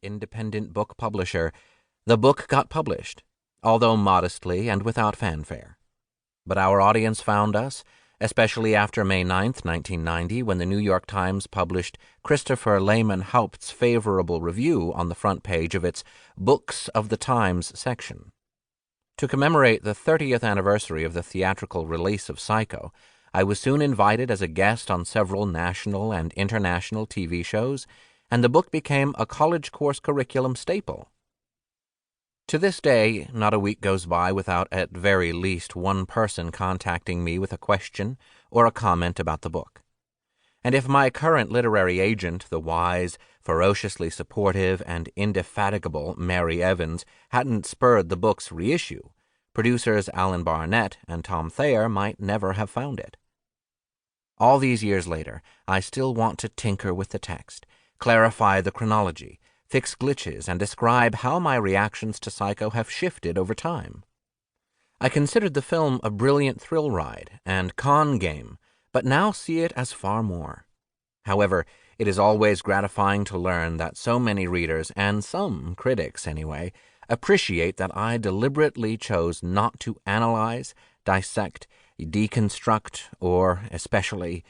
Independent book publisher, the book got published, although modestly and without fanfare. But our audience found us, especially after May 9th, 1990, when the New York Times published Christopher Lehman Haupt's favorable review on the front page of its Books of the Times section. To commemorate the 30th anniversary of the theatrical release of Psycho, I was soon invited as a guest on several national and international TV shows, and the book became a college course curriculum staple. To this day, not a week goes by without at very least one person contacting me with a question or a comment about the book. And if my current literary agent, the wise, ferociously supportive, and indefatigable Mary Evans, hadn't spurred the book's reissue, producers Alan Barnett and Tom Thayer might never have found it. All these years later, I still want to tinker with the text, clarify the chronology, fix glitches, and describe how my reactions to Psycho have shifted over time. I considered the film a brilliant thrill ride and con game, but now see it as far more. However, it is always gratifying to learn that so many readers, and some critics anyway, appreciate that I deliberately chose not to analyze, dissect, deconstruct, or, especially,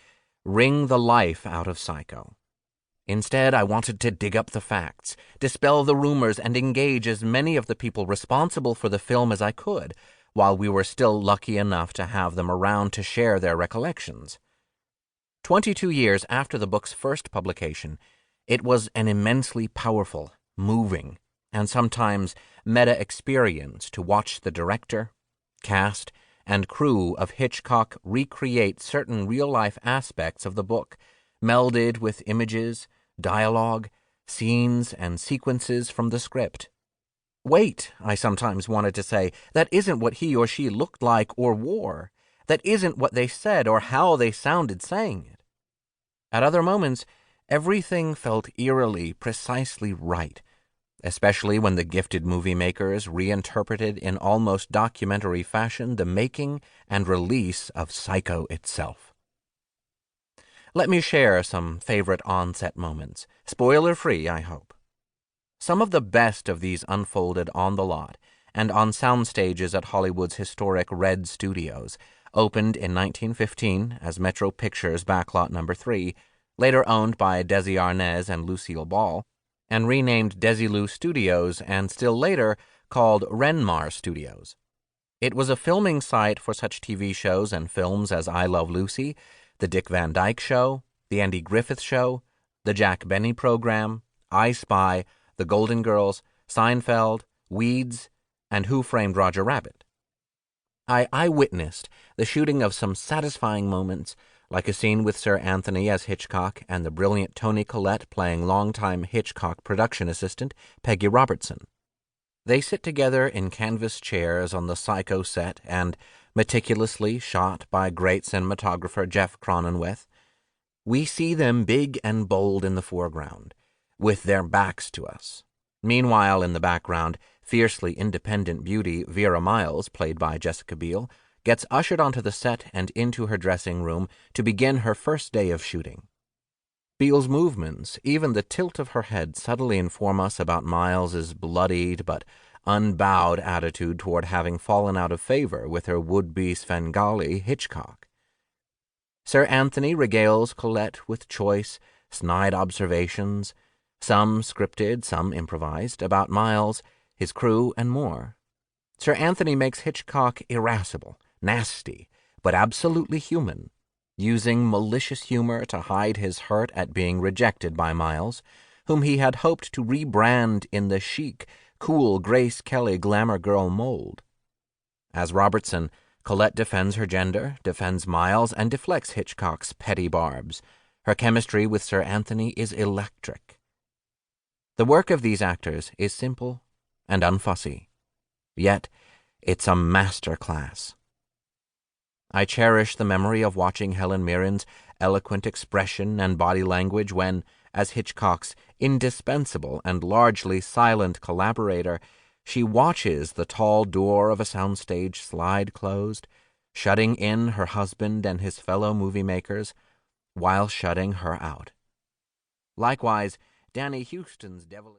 wring the life out of Psycho. Instead, I wanted to dig up the facts, dispel the rumors, and engage as many of the people responsible for the film as I could, while we were still lucky enough to have them around to share their recollections. 22 years after the book's first publication, it was an immensely powerful, moving, and sometimes meta-experience to watch the director, cast, and crew of Hitchcock recreate certain real-life aspects of the book, melded with images, dialogue, scenes, and sequences from the script. Wait, I sometimes wanted to say, that isn't what he or she looked like or wore. That isn't what they said or how they sounded saying it. At other moments, everything felt eerily, precisely right, especially when the gifted movie makers reinterpreted in almost documentary fashion the making and release of Psycho itself. Let me share some favorite on-set moments, spoiler-free, I hope. Some of the best of these unfolded on the lot and on sound stages at Hollywood's historic Red Studios, opened in 1915 as Metro Pictures Backlot No. 3, later owned by Desi Arnaz and Lucille Ball, and renamed Desilu Studios and still later called Renmar Studios. It was a filming site for such TV shows and films as I Love Lucy, The Dick Van Dyke Show, The Andy Griffith Show, The Jack Benny Program, I Spy, The Golden Girls, Seinfeld, Weeds, and Who Framed Roger Rabbit. I eyewitnessed the shooting of some satisfying moments, like a scene with Sir Anthony as Hitchcock and the brilliant Toni Collette playing longtime Hitchcock production assistant Peggy Robertson. They sit together in canvas chairs on the Psycho set and, meticulously shot by great cinematographer Jeff Cronenweth, we see them big and bold in the foreground, with their backs to us. Meanwhile, in the background, fiercely independent beauty Vera Miles, played by Jessica Biel, gets ushered onto the set and into her dressing room to begin her first day of shooting. Biel's movements, even the tilt of her head, subtly inform us about Miles's bloodied but unbowed attitude toward having fallen out of favor with her would-be Svengali Hitchcock. Sir Anthony regales Collette with choice, snide observations, some scripted, some improvised, about Miles, his crew, and more. Sir Anthony makes Hitchcock irascible, nasty, but absolutely human, using malicious humor to hide his hurt at being rejected by Miles, whom he had hoped to rebrand in the chic, cool Grace Kelly glamour girl mold. As Robertson, Collette defends her gender, defends Miles, and deflects Hitchcock's petty barbs. Her chemistry with Sir Anthony is electric. The work of these actors is simple and unfussy, yet it's a master class. I cherish the memory of watching Helen Mirren's eloquent expression and body language when, as Hitchcock's indispensable and largely silent collaborator, she watches the tall door of a soundstage slide closed, shutting in her husband and his fellow movie makers, while shutting her out. Likewise, Danny Huston's devilish